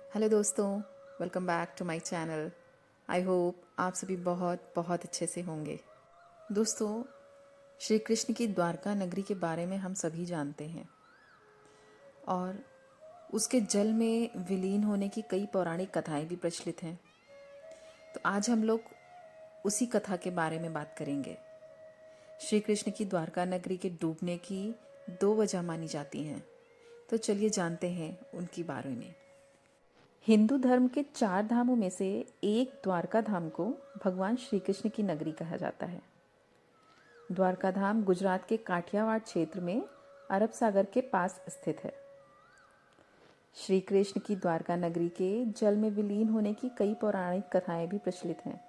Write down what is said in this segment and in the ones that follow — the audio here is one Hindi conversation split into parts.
हेलो दोस्तों, welcome back to my channel. I hope आप सभी बहुत बहुत अच्छे से होंगे। दोस्तों, श्री कृष्ण की द्वारका नगरी के बारे में हम सभी जानते हैं और उसके जल में विलीन होने की कई पौराणिक कथाएं भी प्रचलित हैं। तो आज हम लोग उसी कथा के बारे में बात करेंगे। श्री कृष्ण की द्वारका नगरी के डूबने की दो वजह मानी जाती हैं। तो चलिए जानते हैं उनकी बारे में। हिंदू धर्म के 4 धामों में से एक द्वारका धाम को भगवान श्री कृष्ण की नगरी कहा जाता है। द्वारका धाम गुजरात के काठियावाड़ क्षेत्र में अरब सागर के पास स्थित है। श्री कृष्ण की द्वारका नगरी के जल में विलीन होने की कई पौराणिक कथाएं भी प्रचलित हैं।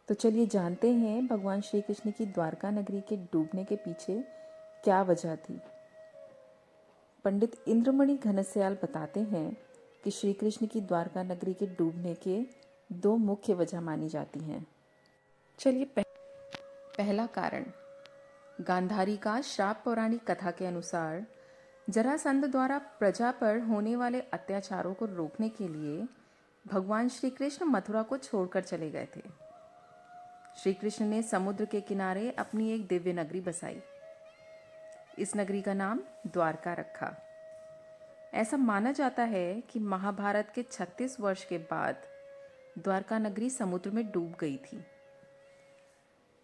तो चलिए जानते हैं भगवान श्री कृष्ण की द्वारका नगरी के डूबने के पीछे क्या वजह थी। पंडित इंद्रमणि घनश्याल बताते हैं कि श्री कृष्ण की द्वारका नगरी के डूबने के 2 मुख्य वजह मानी जाती हैं। चलिए पहला कारण, गांधारी का श्राप। पौराणिक कथा के अनुसार जरासंध द्वारा प्रजा पर होने वाले अत्याचारों को रोकने के लिए भगवान श्री कृष्ण मथुरा को छोड़कर चले गए थे। श्री कृष्ण ने समुद्र के किनारे अपनी एक दिव्य नगरी बसाई। इस नगरी का नाम द्वारका रखा। ऐसा माना जाता है कि महाभारत के 36 वर्ष के बाद द्वारका नगरी समुद्र में डूब गई थी।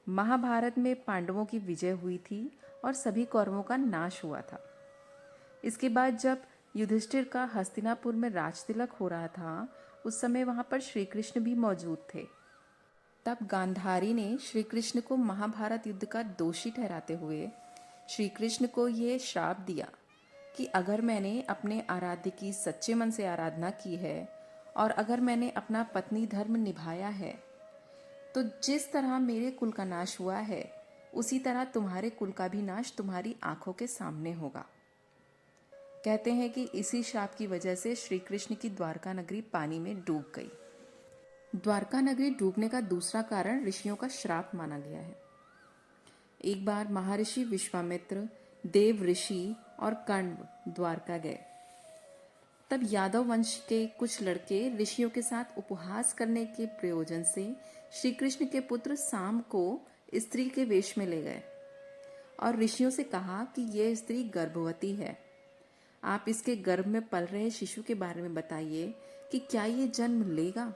महाभारत में पांडवों की विजय हुई थी और सभी कौरवों का नाश हुआ था। इसके बाद जब युधिष्ठिर का हस्तिनापुर में राजतिलक हो रहा था, उस समय वहां पर श्री कृष्ण भी मौजूद थे। तब गांधारी ने श्री कृष्ण को महाभारत युद्ध का दोषी ठहराते हुए श्री कृष्ण को ये श्राप दिया कि अगर मैंने अपने आराध्य की सच्चे मन से आराधना की है और अगर मैंने अपना पत्नी धर्म निभाया है, तो जिस तरह मेरे कुल का नाश हुआ है, उसी तरह तुम्हारे कुल का भी नाश तुम्हारी आंखों के सामने होगा। कहते हैं कि इसी श्राप की वजह से श्री कृष्ण की द्वारका नगरी पानी में डूब गई। द्वारका नगरी डूबने का दूसरा कारण ऋषियों का श्राप माना गया है। एक बार महर्षि विश्वामित्र, देव ऋषि और कण्व द्वारका गए। तब यादव वंश के कुछ लड़के ऋषियों के साथ उपहास करने के प्रयोजन से श्री कृष्ण के पुत्र साम को स्त्री के वेश में ले गए और ऋषियों से कहा कि यह स्त्री गर्भवती है। आप इसके गर्भ में पल रहे शिशु के बारे में बताइए कि क्या ये जन्म लेगा।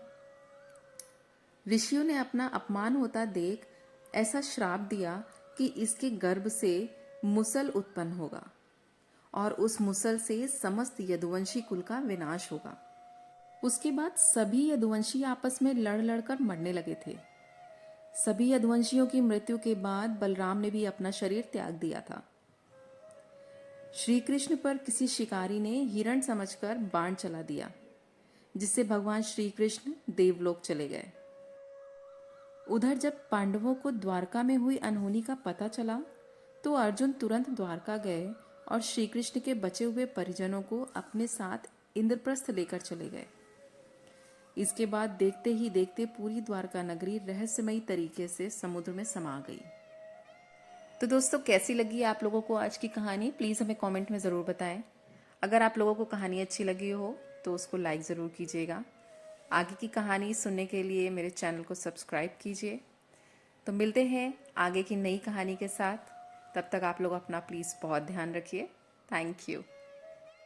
ऋषियों ने अपना अपमान होता देख ऐसा श्राप दिया कि इसके गर्भ से मुसल उत्पन्न होगा और उस मुसल से समस्त यदुवंशी कुल का विनाश होगा। उसके बाद सभी यदुवंशी आपस में लड़ लड़कर मरने लगे थे। सभी यदुवंशियों की मृत्यु के बाद बलराम ने भी अपना शरीर त्याग दिया था। श्री कृष्ण पर किसी शिकारी ने हिरण समझकर बाण चला दिया, जिससे भगवान श्री कृष्ण देवलोक चले गए। उधर जब पांडवों को द्वारका में हुई अनहोनी का पता चला, तो अर्जुन तुरंत द्वारका गए और श्री कृष्ण के बचे हुए परिजनों को अपने साथ इंद्रप्रस्थ लेकर चले गए। इसके बाद देखते ही देखते पूरी द्वारका नगरी रहस्यमयी तरीके से समुद्र में समा गई। तो दोस्तों, कैसी लगी आप लोगों को आज की कहानी? प्लीज़ हमें कमेंट में ज़रूर बताएं। अगर आप लोगों को कहानी अच्छी लगी हो तो उसको लाइक ज़रूर कीजिएगा। आगे की कहानी सुनने के लिए मेरे चैनल को सब्सक्राइब कीजिए। तो मिलते हैं आगे की नई कहानी के साथ। तब तक आप लोग अपना प्लीज़ बहुत ध्यान रखिए। Thank you.